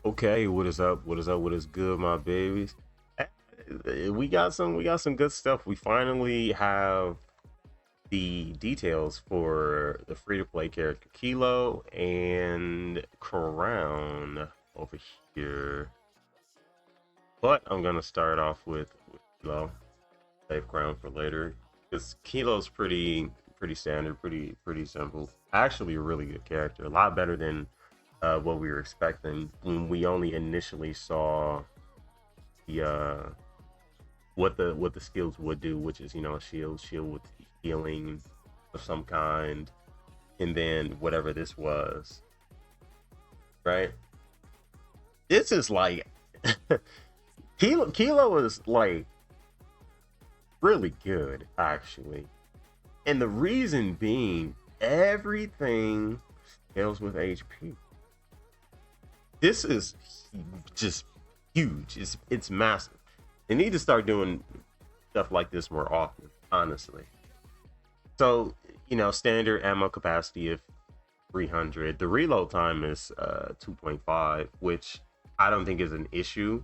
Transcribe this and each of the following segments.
Okay, what is up? What is up? What is good, my babies? We got some good stuff. We finally have the details for the free-to-play character Kilo and Crown over here. But I'm gonna start off with Kilo. Save Crown for later. Because Kilo's pretty standard, pretty simple. Actually a really good character. A lot better than what we were expecting when we only initially saw the what the skills would do, which is a shield with healing of some kind, and then whatever this was, right? This is like Kilo is like really good actually, and the reason being everything scales with HP. This is just huge. It's massive. They need to start doing stuff like this more often, honestly. So, standard ammo capacity of 300. The reload time is 2.5, which I don't think is an issue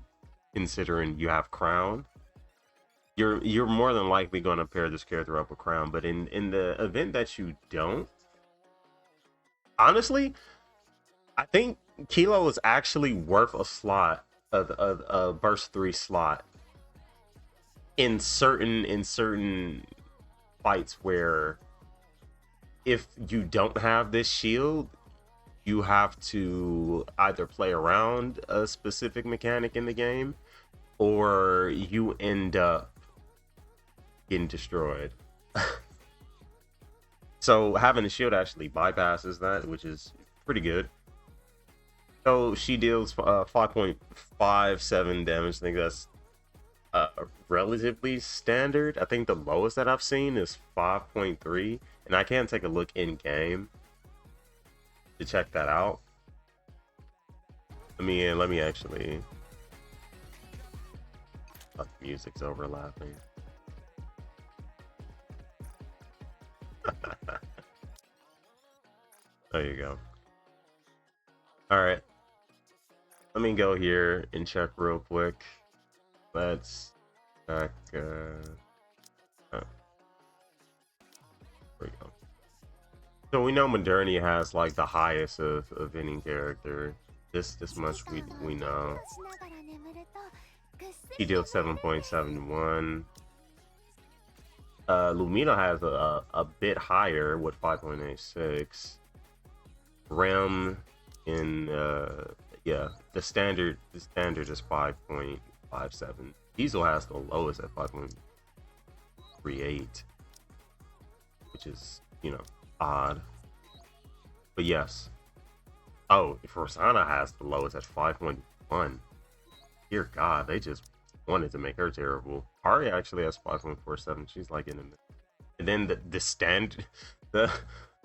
considering you have Crown. You're more than likely going to pair this character up with Crown, but in the event that you don't, honestly, I think Kilo is actually worth a slot of a burst 3 slot in certain fights where if you don't have this shield, you have to either play around a specific mechanic in the game or you end up getting destroyed. So having a shield actually bypasses that, which is pretty good. So she deals 5.57 damage. I think that's relatively standard. I think the lowest that I've seen is 5.3, and I can take a look in game to check that out. Let me actually. Oh, the music's overlapping. There you go. All right, let me go here and check real quick. Let's check. Oh, there we go. So we know Moderni has like the highest of any character. This much we know. He deals 7.71. Lumina has a bit higher with 5.86. Rem in yeah, the standard is 5.57. Diesel has the lowest at 5.38, which is odd. But yes. Oh, Rosanna has the lowest at 5.1. Dear God, they just wanted to make her terrible. Ari actually has 5.47. She's like in the middle. And then the stand the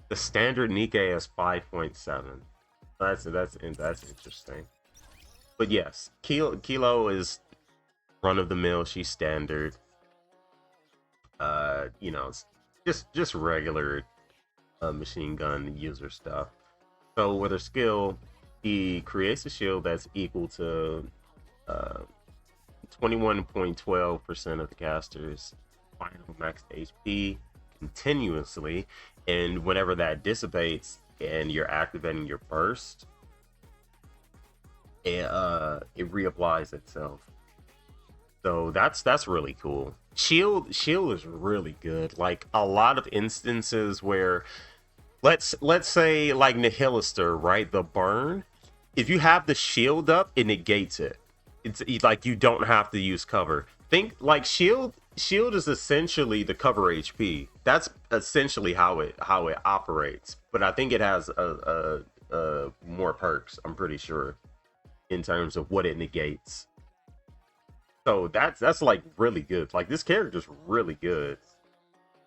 the standard Nikkei has 5.7. That's interesting. But yes, Kilo is run of the mill. She's standard. It's just regular machine gun user stuff. So with her skill, he creates a shield that's equal to 21.12% of the caster's final max HP continuously, and whenever that dissipates and you're activating your burst, it reapplies itself. So that's really cool. Shield is really good. Like a lot of instances where let's say like Nihilister, right? The burn. If you have the shield up, it negates it. It's like you don't have to use cover. Think like shield is essentially the cover HP. That's essentially how it operates. But I think it has a more perks. I'm pretty sure in terms of what it negates. So that's like really good. Like this character's really good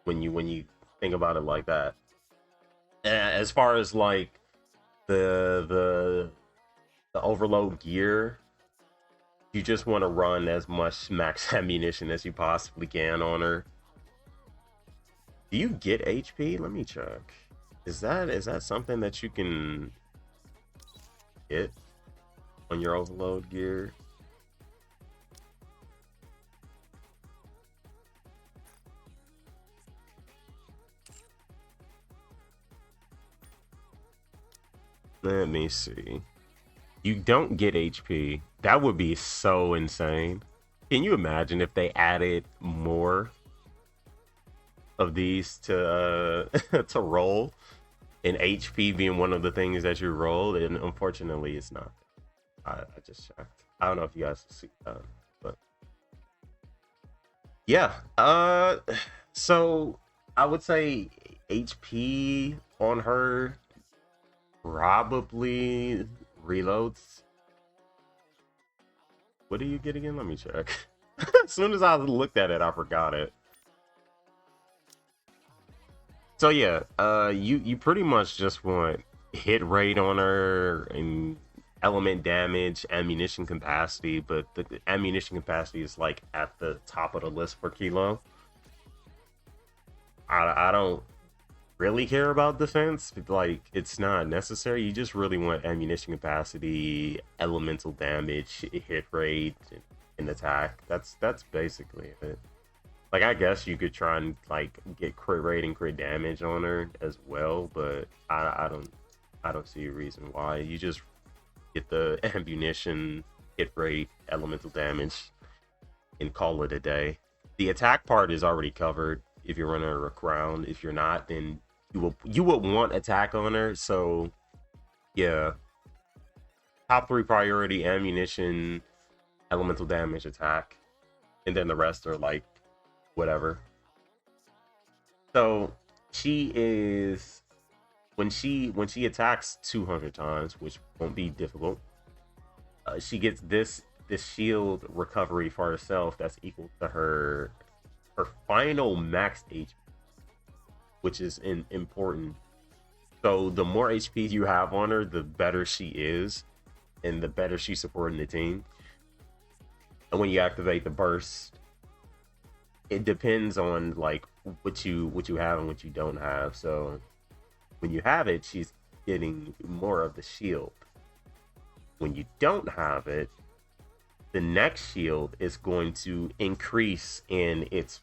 when you think about it like that. As far as like the the overload gear, you just want to run as much max ammunition as you possibly can on her. Do you get HP? Let me check. Is that something that you can get on your overload gear. Let me see. You don't get HP. That would be so insane. Can you imagine if they added more of these to to roll, and HP being one of the things that you roll? And unfortunately, it's not. I just checked. I don't know if you guys see that, but yeah. So I would say HP on her probably reloads. What do you get again? Let me check. As soon as I looked at it, I forgot it. So yeah, you pretty much just want hit rate on her and element damage, ammunition capacity, but the ammunition capacity is like at the top of the list for Kilo. I don't really care about defense, but like it's not necessary. You just really want ammunition capacity, elemental damage, hit rate, and attack. That's basically it. Like I guess you could try and like get crit rate and crit damage on her as well, but I don't see a reason why. You just get the ammunition, hit rate, elemental damage, and call it a day. The attack part is already covered if you're running a crown. If you're not, then you would want attack on her. So yeah, top three priority: ammunition, elemental damage, attack, and then the rest are like whatever. So she is when she attacks 200 times, which won't be difficult. She gets this shield recovery for herself that's equal to her final max HP, which is important. So the more HP you have on her, the better she is, and the better she's supporting the team. And when you activate the burst, it depends on like what you have and what you don't have. So when you have it, she's getting more of the shield. When you don't have it, the next shield is going to increase in its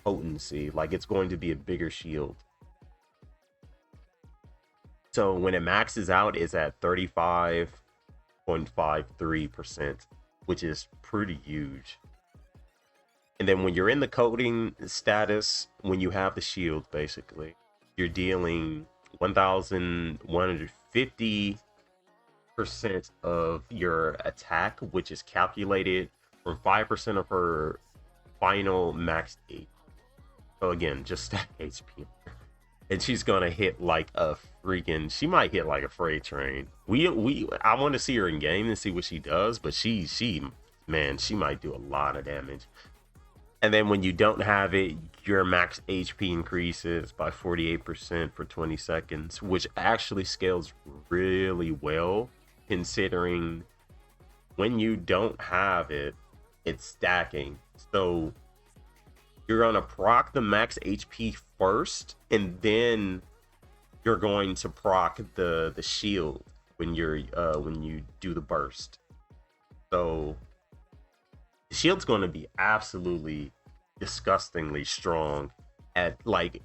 potency. Like it's going to be a bigger shield. So when it maxes out, it's at 35.53%, which is pretty huge. And then when you're in the coating status, when you have the shield, basically, you're dealing 1,150% of your attack, which is calculated from 5% of her final max HP. So again, just stack HP. And she's gonna hit like a freaking. She might hit like a freight train. I want to see her in game and see what she does, but man, she might do a lot of damage. And then when you don't have it, your max HP increases by 48% for 20 seconds, which actually scales really well, considering when you don't have it, it's stacking. So you're gonna proc the max HP first, and then you're going to proc the shield when you do the burst. So the shield's going to be absolutely disgustingly strong at like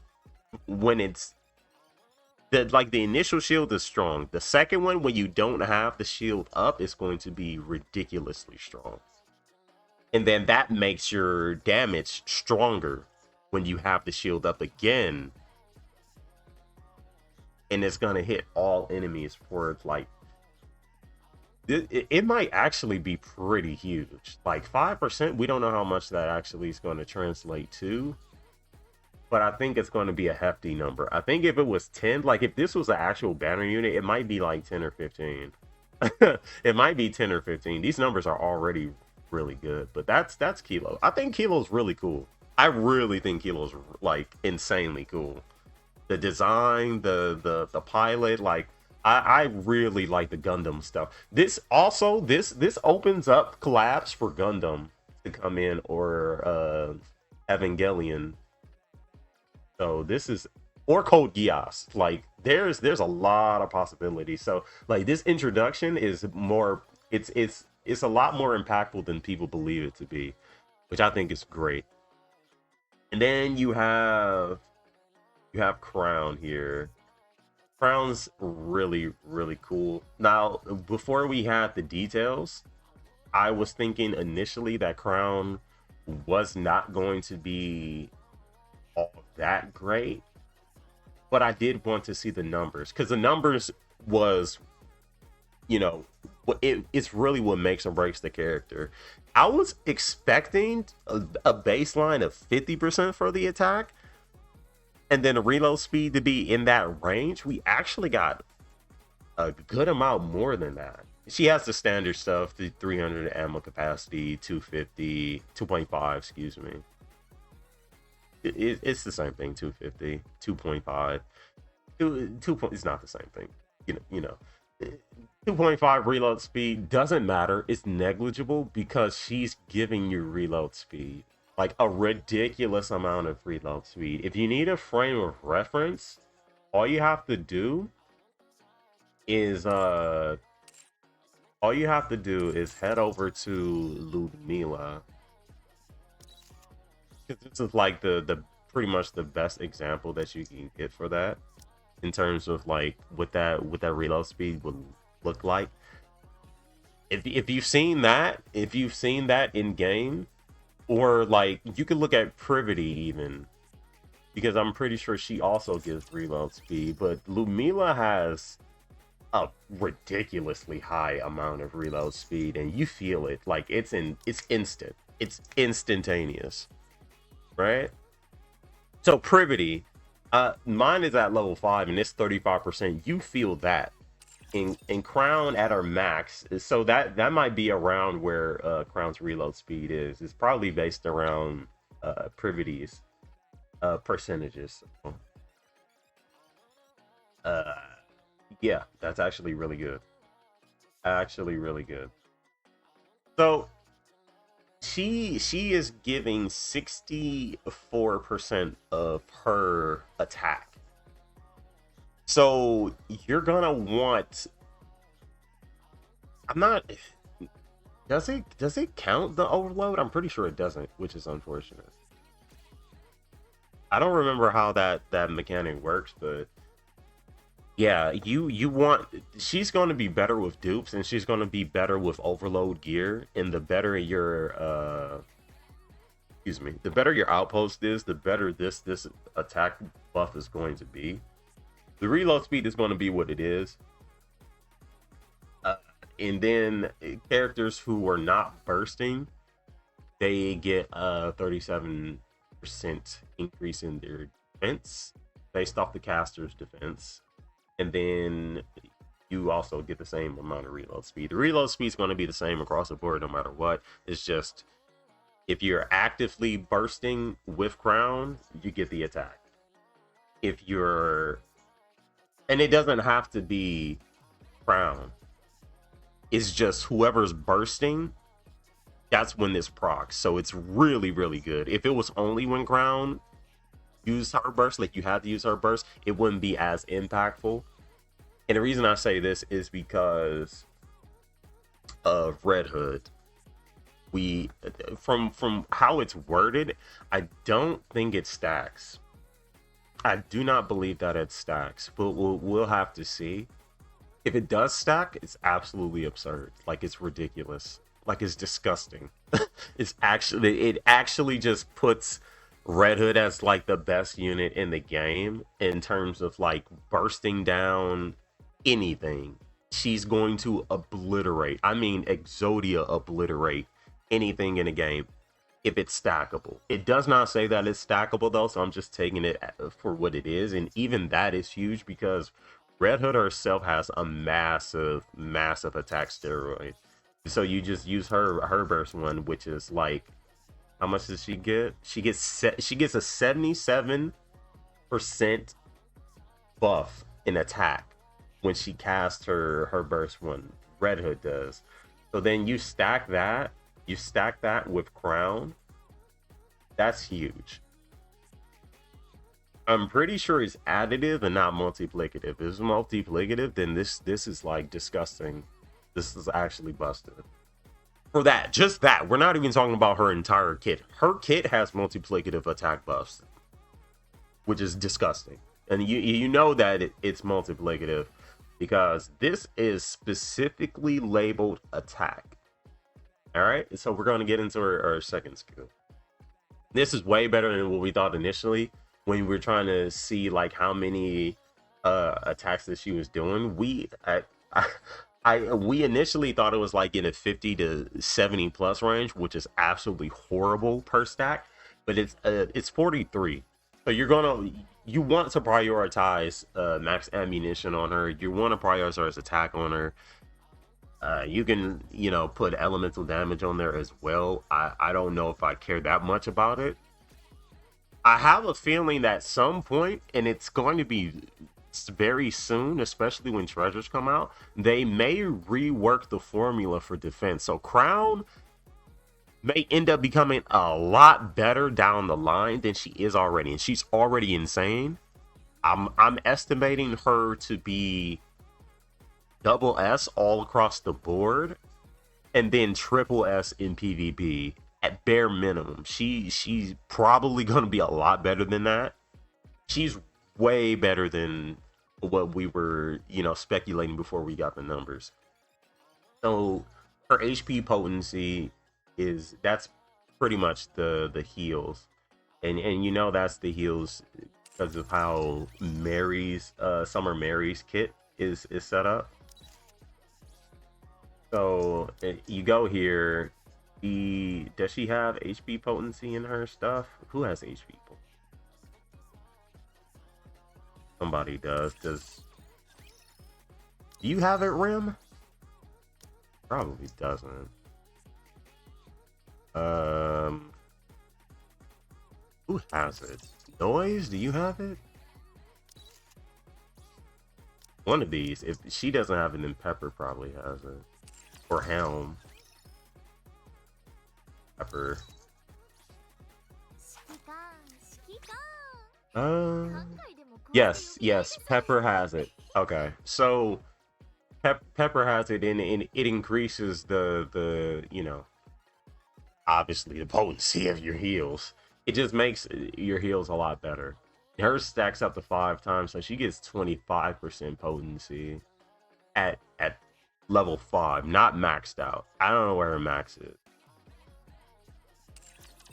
when it's the initial shield is strong. The second one, when you don't have the shield up, is going to be ridiculously strong. And then that makes your damage stronger when you have the shield up again. And it's going to hit all enemies for like it might actually be pretty huge. Like 5%, we don't know how much that actually is going to translate to, but I think it's going to be a hefty number. I think if it was 10, like if this was an actual banner unit, it might be like 10 or 15. It might be 10 or 15. These numbers are already really good, but that's Kilo. I think Kilo's really cool. I really think Kilo's like insanely cool. The design, the pilot, like I really like the Gundam stuff. This opens up collabs for Gundam to come in, or Evangelion. So this is, or Code Geass. Like there's a lot of possibilities. So like this introduction is more It's a lot more impactful than people believe it to be, which I think is great. And then you have Crown here. Crown's really, really cool. Now, before we had the details, I was thinking initially that Crown was not going to be all that great, but I did want to see the numbers because the numbers was, you know, it's really what makes or breaks the character. I was expecting a baseline of 50% for the attack and then a reload speed to be in that range. We actually got a good amount more than that. She has the standard stuff, the 300 ammo capacity, 250, 2.5, excuse me. It's the same thing, 250, 2.5. 2 point, it's not the same thing. 2.5 reload speed doesn't matter. It's negligible because she's giving you reload speed. Like a ridiculous amount of reload speed. If you need a frame of reference, all you have to do is head over to Ludmilla. This is like the pretty much the best example that you can get for that in terms of like what that reload speed would look like. If you've seen that in game, or like you could look at Privity even, because I'm pretty sure she also gives reload speed, but Ludmilla has a ridiculously high amount of reload speed and you feel it. Like it's instant. It's instantaneous. Right? So Privity, mine is at level 5 and it's 35%. You feel that. In Crown at our max, so that might be around where Crown's reload speed is. It's probably based around Privity's percentages. Uh, yeah, that's actually really good. Actually, really good. So she is giving 64% of her attack. So you're gonna want. I'm not. Does it count the overload? I'm pretty sure it doesn't, which is unfortunate. I don't remember how that mechanic works, but yeah, you want. She's going to be better with dupes, and she's going to be better with overload gear. And the better your excuse me, the better your outpost is, the better this attack buff is going to be. The reload speed is going to be what it is. And then characters who are not bursting, they get a 37% increase in their defense based off the caster's defense. And then you also get the same amount of reload speed. The reload speed is going to be the same across the board no matter what. It's just if you're actively bursting with Crown, you get the attack. If you're, and it doesn't have to be Crown. It's just whoever's bursting, that's when this procs. So it's really, really good. If it was only when Crown used her burst, like you had to use her burst, it wouldn't be as impactful. And the reason I say this is because of Red Hood. We from how it's worded, I don't think it stacks. I do not believe that it stacks, but we'll have to see. If it does stack, it's absolutely absurd. Like it's ridiculous. Like it's disgusting. It actually just puts Red Hood as like the best unit in the game in terms of like bursting down anything. She's going to obliterate. I mean, Exodia obliterate anything in a game if it's stackable. It does not say that it's stackable though, so I'm just taking it for what it is, and even that is huge because Red Hood herself has a massive, massive attack steroid. So you just use her burst one, which is like, how much does she get? She gets a 77% buff in attack when she casts her burst one. Red Hood does. So then you stack that. You stack that with Crown. That's huge. I'm pretty sure it's additive and not multiplicative. If it's multiplicative, then this is like disgusting. This is actually busted. For that, just that. We're not even talking about her entire kit. Her kit has multiplicative attack buffs, which is disgusting. And you know that it's multiplicative because this is specifically labeled attack. All right, so we're going to get into our second skill. This is way better than what we thought initially when we were trying to see like how many attacks that she was doing. We initially thought it was like in a 50 to 70 plus range, which is absolutely horrible per stack, but it's 43. So you want to prioritize max ammunition on her. You want to prioritize attack on her. You can, put elemental damage on there as well. I don't know if I care that much about it. I have a feeling that at some point, and it's going to be very soon, especially when treasures come out, they may rework the formula for defense. So Crown may end up becoming a lot better down the line than she is already, and she's already insane. I'm estimating her to be double S all across the board, and then triple S in PvP at bare minimum. She's probably going to be a lot better than that. She's way better than what we were, speculating before we got the numbers. So her HP potency that's pretty much the heals, and that's the heals because of how Mary's Summer Mary's kit is set up. So you go here. Does she have HP potency in her stuff? Who has HP potency? Somebody does. Do you have it, Rim? Probably doesn't. Who has it? Noise? Do you have it? One of these. If she doesn't have it, then Pepper probably has it. Or Helm. Pepper. Yes, Pepper has it. Okay, so Pepper has it, and it increases the obviously the potency of your heals. It just makes your heals a lot better. Hers stacks up to 5 times, so she gets 25% potency at level 5, not maxed out. I don't know where her max is,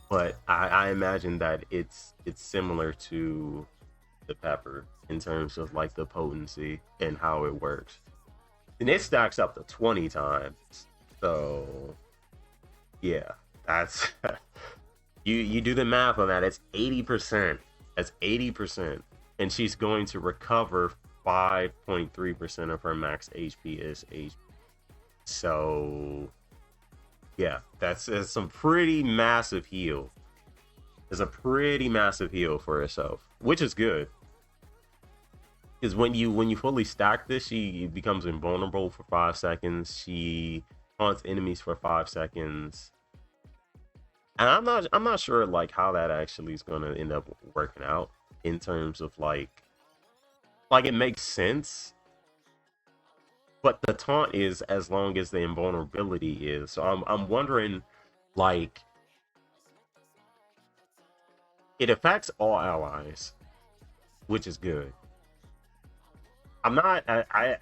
but I imagine that it's similar to the Pepper in terms of like the potency and how it works. And it stacks up to 20 times. So yeah, that's you do the math on that. It's 80%. That's 80%. And she's going to recover 5.3% of her max HP as HP. So yeah, that's some pretty massive heal. It's a pretty massive heal for herself, which is good. Because when you fully stack this, she becomes invulnerable for 5 seconds. She haunts enemies for 5 seconds. And I'm not sure like how that actually is gonna end up working out in terms of like it makes sense. But the taunt is as long as the invulnerability is. So I'm wondering, like, it affects all allies, which is good. I'm not.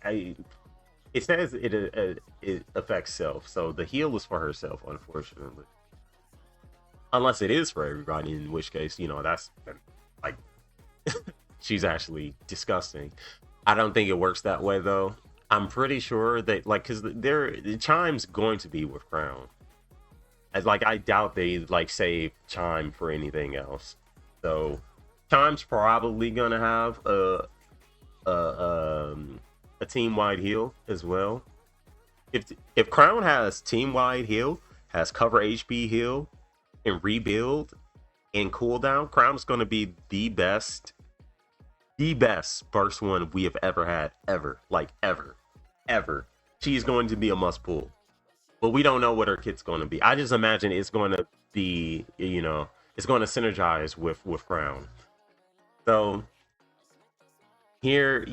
It says it affects self, so the heal is for herself, unfortunately. Unless it is for everybody, in which case, that's like she's actually disgusting. I don't think it works that way though. I'm pretty sure that because the Chime's going to be with Crown. I doubt they save Chime for anything else. So Chime's probably gonna have a team-wide heal as well. If Crown has team-wide heal, has cover HP heal, and rebuild and cooldown, Crown's gonna be the best burst one we have ever had, ever. She's going to be a must pull, but we don't know what her kit's going to be. I just imagine it's going to be, it's going to synergize with Crown. So here,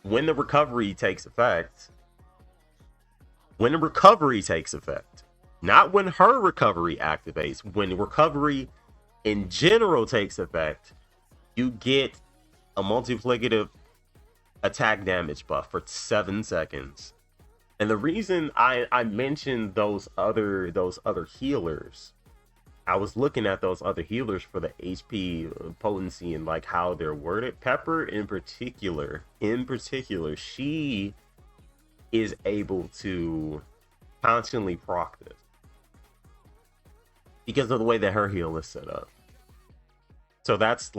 when the recovery takes effect, when recovery takes effect, not when her recovery activates. When recovery in general takes effect, you get a multiplicative attack damage buff for 7 seconds. And the reason I mentioned those other healers, I was looking at those other healers for the HP potency and like how they're worded. Pepper in particular, she is able to constantly proc this because of the way that her heal is set up. So that's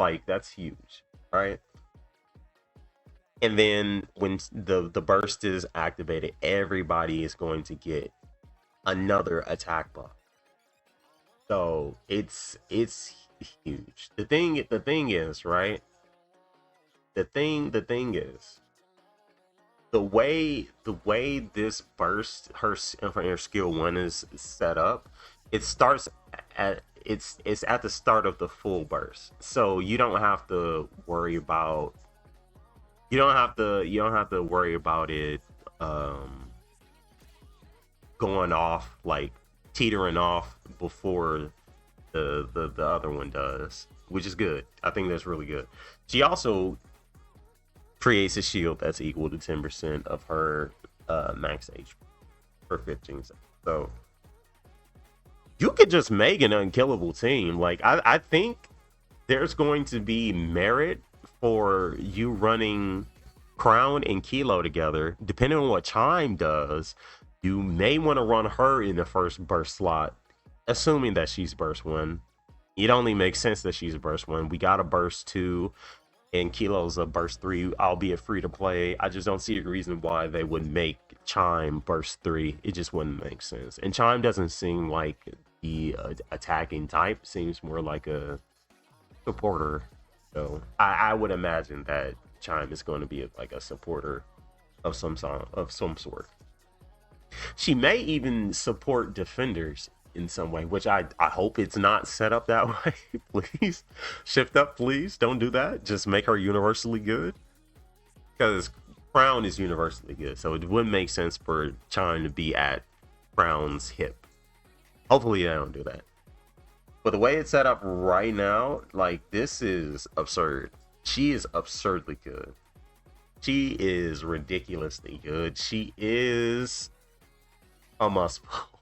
huge, right? And then when the burst is activated, everybody is going to get another attack buff. So it's huge. The thing is, right? The thing is the way this burst her skill one is set up, it starts it's at the start of the full burst. So you don't have to worry about it um going off, like teetering off before the other one does, which is good. I think that's really good. She also creates a shield that's equal to 10% of her max HP for 15 seconds. So you could just make an unkillable team. Like I think there's going to be merit for you running Crown&Kilo together. Depending on what Chime does, you may want to run her in the first burst slot, assuming that she's burst one. It only makes sense that she's a burst one. We got a burst two, and Kilo's a burst three, albeit free to play. I just don't see a reason why they would make Chime burst three. It just wouldn't make sense. And Chime doesn't seem like the attacking type. Seems more like a supporter. So I would imagine that Chime is going to be like a supporter of some sort. She may even support defenders in some way, which I hope it's not set up that way. Please shift up, please don't do that. Just make her universally good, because Crown is universally good, so it wouldn't make sense for Chime to be at Crown's hip. Hopefully they don't do that. But the way it's set up right now, like, this is absurd. She is absurdly good. She is ridiculously good. She is a must pull.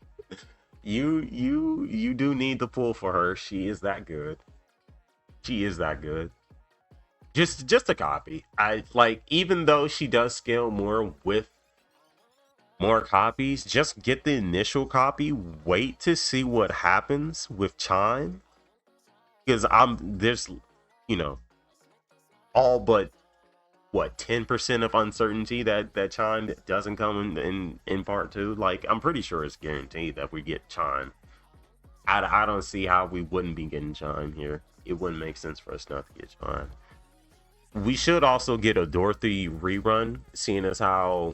You do need the pull for her. She is that good. She is that good. Just a copy. I like, even though she does scale more with more copies, just get the initial copy. Wait to see what happens with Chime, because there's, you know, all but what, 10% of uncertainty that Chime doesn't come in part two. Like, I'm pretty sure it's guaranteed that we get Chime. I don't see how we wouldn't be getting Chime here. It wouldn't make sense for us not to get Chime. We should also get a Dorothy rerun, seeing as how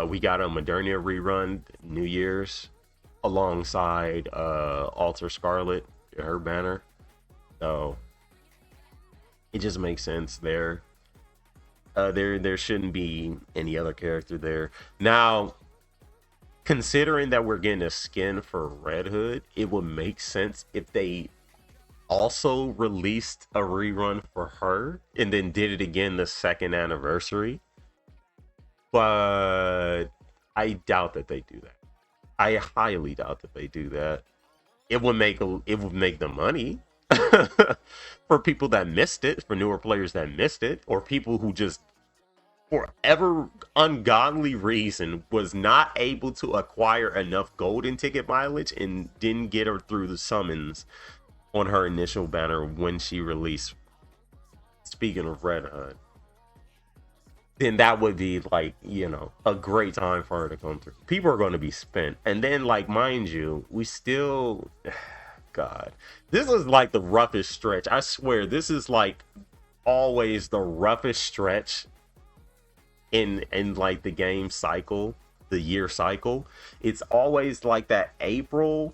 we got a Modernia rerun New Year's alongside Alter Scarlet, her banner. So it just makes sense there. There shouldn't be any other character there. Now, considering that we're getting a skin for Red Hood, it would make sense if they also released a rerun for her and then did it again the second anniversary. But I doubt that they do that. I highly doubt that they do that. It would make the money for people that missed it, for newer players that missed it, or people who just, for whatever ungodly reason, was not able to acquire enough golden ticket mileage and didn't get her through the summons on her initial banner when she released. Speaking of Red Hood, then that would be, like, a great time for her to come through. People are going to be spent. And then, like, mind you, we still, God, this is like the roughest stretch. I swear, this is like always the roughest stretch in like the game cycle, the year cycle. It's always like that April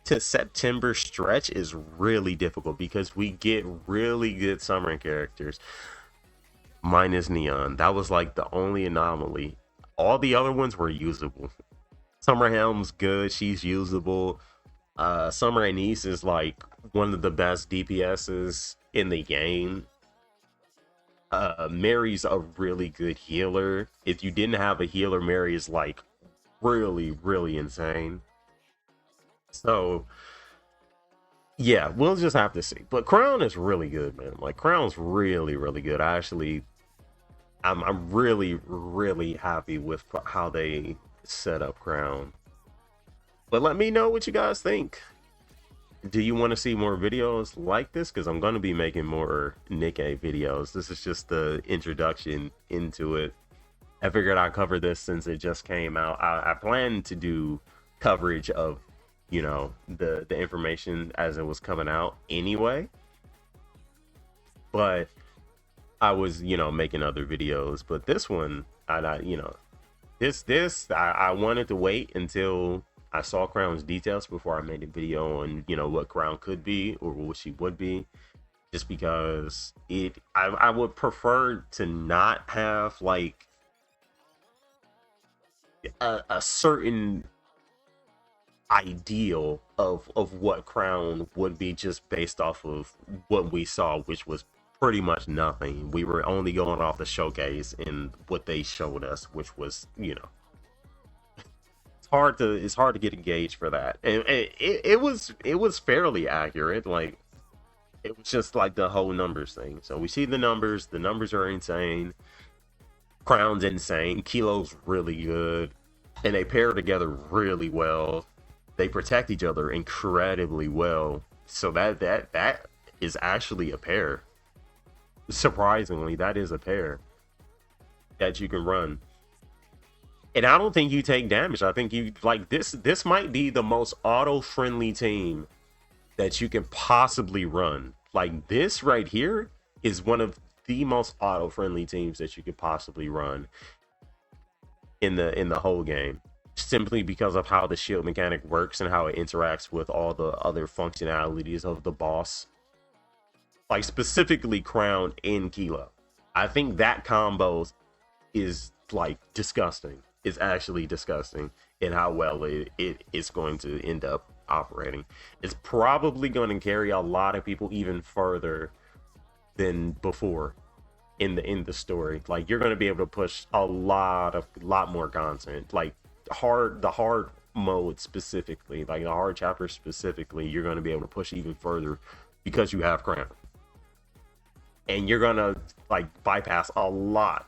to September stretch is really difficult because we get really good summoning characters, minus Neon. That was like the only anomaly. All the other ones were usable. Summer Helm's good, she's usable. Summer Anise is like one of the best DPSs in the game. Mary's a really good healer. If you didn't have a healer, Mary is like really, really insane. So yeah, we'll just have to see. But Crown is really good, man. Like Crown's really, really good. I'm really, really happy with how they set up Crown. But let me know what you guys think. Do you want to see more videos like this? Because I'm going to be making more Nikkei videos. This is just the introduction into it. I figured I'd cover this since it just came out. I plan to do coverage of, you know, the information as it was coming out anyway. But I was, you know, making other videos. But this one, you know, I wanted to wait until I saw Crown's details before I made a video on, you know, what Crown could be or what she would be. Just because I would prefer to not have like a certain ideal of what Crown would be just based off of what we saw, which was pretty much nothing. We were only going off the showcase and what they showed us, which was, you know, it's hard to get engaged for that. And it was fairly accurate. Like it was just like the whole numbers thing. So we see the numbers are insane. Crown's insane. Kilo's really good. And they pair together really well. They protect each other incredibly well. So that is actually a pair. Surprisingly, that is a pair that you can run. And I don't think you take damage. I think you like this might be the most auto-friendly team that you can possibly run. Like this right here is one of the most auto-friendly teams that you could possibly run in the whole game. Simply because of how the shield mechanic works and how it interacts with all the other functionalities of the boss. Like specifically Crown and Kilo. I think that combo is like disgusting. It's actually disgusting in how well it is going to end up operating. It's probably going to carry a lot of people even further than before in the story. Like you're going to be able to push a lot more content. Like the hard mode specifically, like the hard chapter specifically, you're going to be able to push even further because you have Crown. And you're gonna like bypass a lot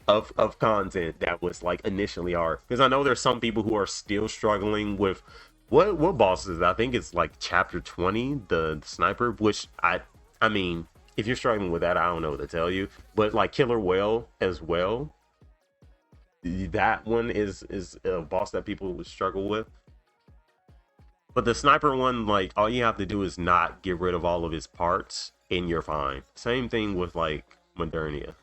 of content that was like initially hard, because I know there's some people who are still struggling with what bosses. I think it's like chapter 20, the sniper, which I mean, if you're struggling with that, I don't know what to tell you. But like Killer Whale as well, that one is a boss that people would struggle with. But the sniper one, like all you have to do is not get rid of all of his parts and you're fine. Same thing with like Modernia.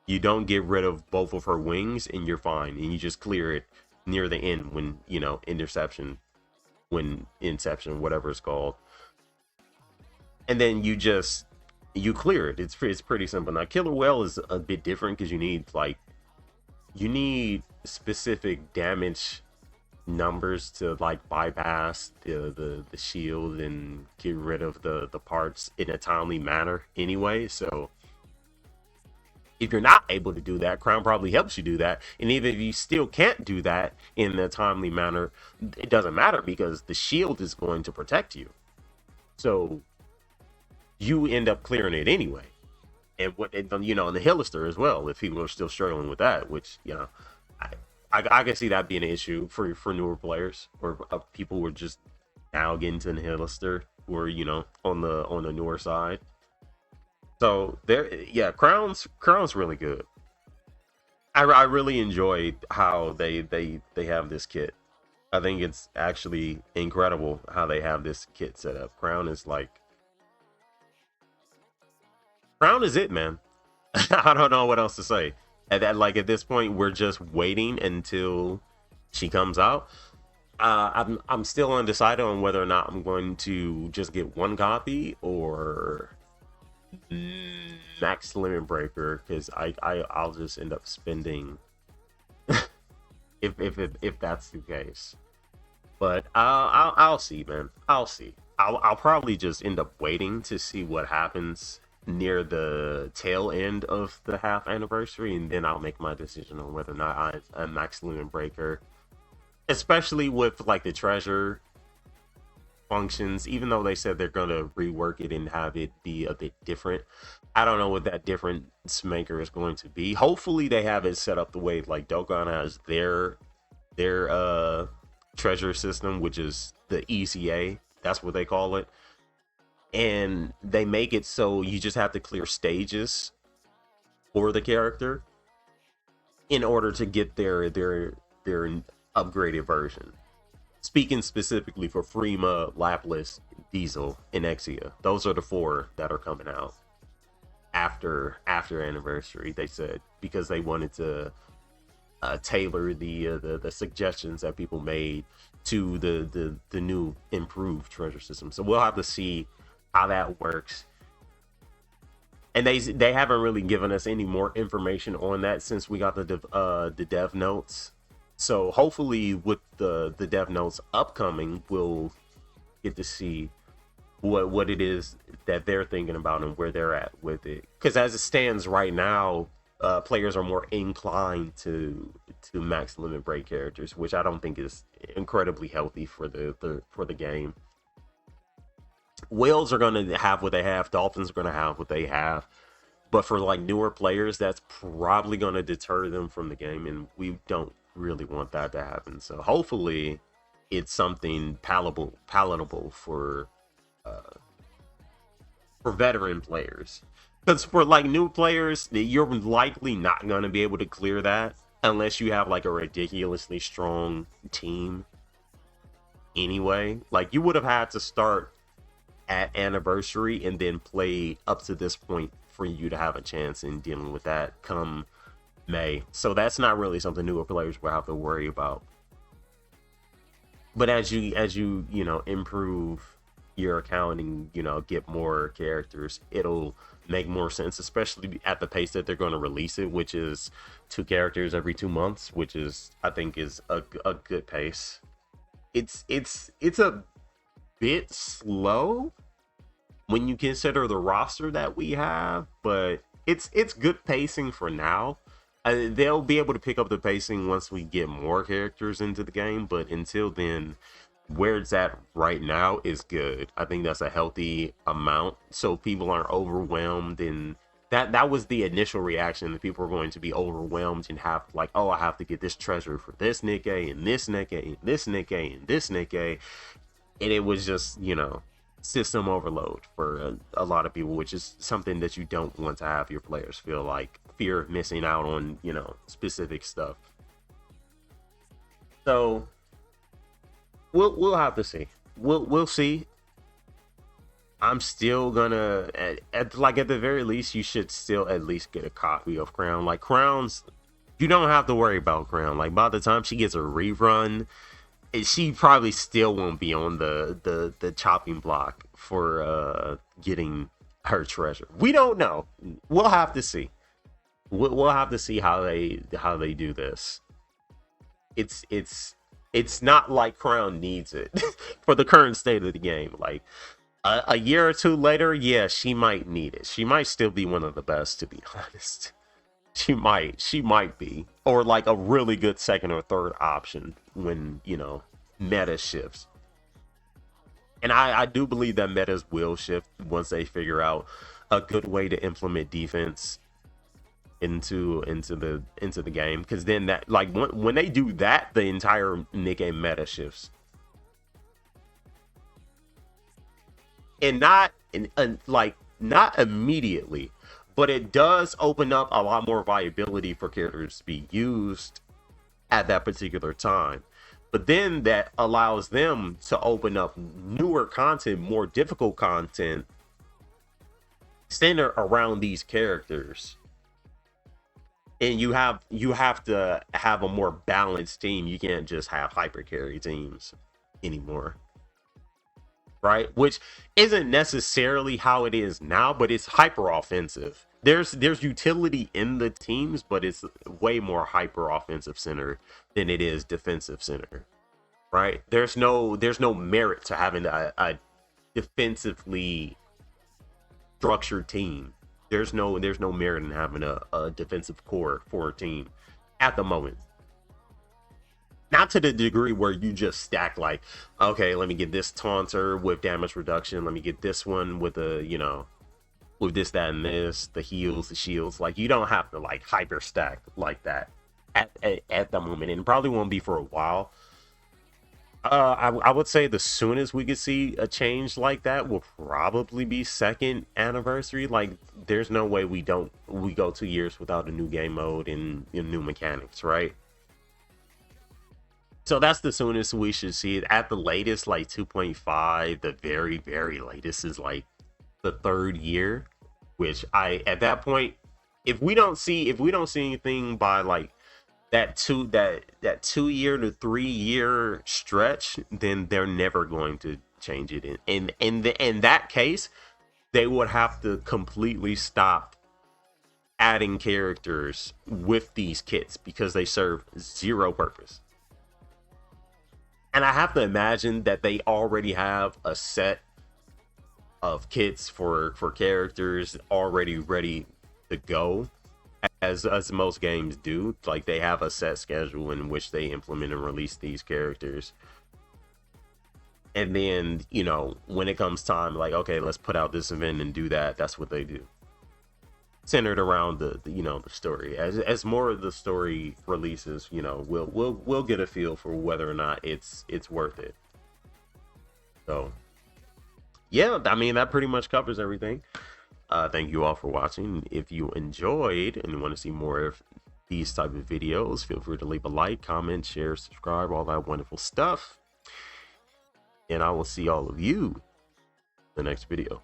You don't get rid of both of her wings and you're fine, and you just clear it near the end when, you know, Inception, whatever it's called. And then you clear it. It's pretty simple. Now Killer Whale is a bit different because you need specific damage numbers to like bypass the shield and get rid of the parts in a timely manner anyway. So if you're not able to do that, Crown probably helps you do that. And even if you still can't do that in a timely manner, it doesn't matter because the shield is going to protect you. So you end up clearing it anyway. And you know, and the Hillister as well, if people are still struggling with that, which, you know, I can see that being an issue for newer players, or people who are just now getting to the Hillister, or, you know, on the newer side. So there, yeah, Crown's really good. I really enjoyed how they have this kit. I think it's actually incredible how they have this kit set up. Crown is it, man. I don't know what else to say. At this point, we're just waiting until she comes out. I'm still undecided on whether or not I'm going to just get one copy or Max Limit Breaker, because I'll just end up spending if that's the case. But I'll see, man. I'll see. I'll probably just end up waiting to see what happens near the tail end of the half anniversary, and then I'll make my decision on whether or not I'm max limit breaker. Especially with like the treasure functions, even though they said they're gonna rework it and have it be a bit different. I don't know what that difference maker is going to be. Hopefully they have it set up the way like Dokkan has their treasure system, which is the ECA. That's what they call it. And they make it so you just have to clear stages for the character in order to get their upgraded version. Speaking specifically for Frima, Lapis, Diesel, and Exia, those are the four that are coming out after anniversary. They said because they wanted to tailor the suggestions that people made to the new improved treasure system. So we'll have to see how that works. And they haven't really given us any more information on that since we got the dev notes. So hopefully with the dev notes upcoming, we'll get to see what it is that they're thinking about and where they're at with it. Because as it stands right now, players are more inclined to max limit break characters, which I don't think is incredibly healthy for the game. Whales are going to have what they have. Dolphins are going to have what they have. But for like newer players, that's probably going to deter them from the game, and we don't really want that to happen. So hopefully, it's something palatable for veteran players. Because for like new players, you're likely not going to be able to clear that unless you have like a ridiculously strong team. Anyway, like you would have had to start at anniversary and then play up to this point for you to have a chance in dealing with that come May. So that's not really something newer players will have to worry about. But as you improve your account and get more characters, it'll make more sense, especially at the pace that they're going to release it, which is 2 characters every 2 months, which is I think is a good pace. It's a bit slow when you consider the roster that we have, but it's good pacing for now. They'll be able to pick up the pacing once we get more characters into the game, but until then, where it's at right now is good. I think that's a healthy amount, so people aren't overwhelmed. And that was the initial reaction, that people were going to be overwhelmed and have like, oh, I have to get this treasure for this Nikkei and this Nikkei and this Nikkei and this Nikkei, and it was just system overload for a lot of people, which is something that you don't want to have your players feel like fear of missing out on specific stuff. So we'll have to see. We'll see. I'm still gonna at the very least, you should still at least get a copy of Crown. Like Crowns, you don't have to worry about Crown. Like by the time she gets a rerun, she probably still won't be on the chopping block for getting her treasure. We don't know. We'll have to see. We'll have to see how they do this. It's not like Crown needs it for the current state of the game. Like a year or two later, yeah, she might need it. She might still be one of the best, to be honest. She might be, or like a really good second or third option when meta shifts. And I do believe that metas will shift once they figure out a good way to implement defense into the game, because then that, like, when they do that, the entire Nikkei meta shifts. And not immediately, but it does open up a lot more viability for characters to be used at that particular time. But then that allows them to open up newer content, more difficult content centered around these characters. And you have to have a more balanced team. You can't just have hyper carry teams anymore. right? Which isn't necessarily how it is now, but it's hyper offensive. There's utility in the teams, but it's way more hyper offensive center than it is defensive center, right? There's no merit to having a defensively structured team. There's no merit in having a defensive core for a team at the moment. Not to the degree where you just stack like, okay, let me get this taunter with damage reduction. Let me get this one with with this, that, and this, the heals, the shields. Like you don't have to like hyper stack like that at the moment, and probably won't be for a while. I would say the soonest we could see a change like that will probably be second anniversary. Like, there's no way we go 2 years without a new game mode and new mechanics, right? So that's the soonest we should see it. At the latest, like 2.5. The very, very latest is like the third year, which at that point, if we don't see anything by like that 2 year to 3 year stretch, then they're never going to change it. In that case, they would have to completely stop adding characters with these kits because they serve zero purpose. And I have to imagine that they already have a set of kits for characters already ready to go, as most games do. Like they have a set schedule in which they implement and release these characters. And then, when it comes time, like, okay, let's put out this event and do that. That's what they do. Centered around the story. As more of the story releases, we'll get a feel for whether or not it's worth it. So yeah, I mean that pretty much covers everything. Thank you all for watching. If you enjoyed and you want to see more of these type of videos, feel free to leave a like, comment, share, subscribe, all that wonderful stuff. And I will see all of you in the next video.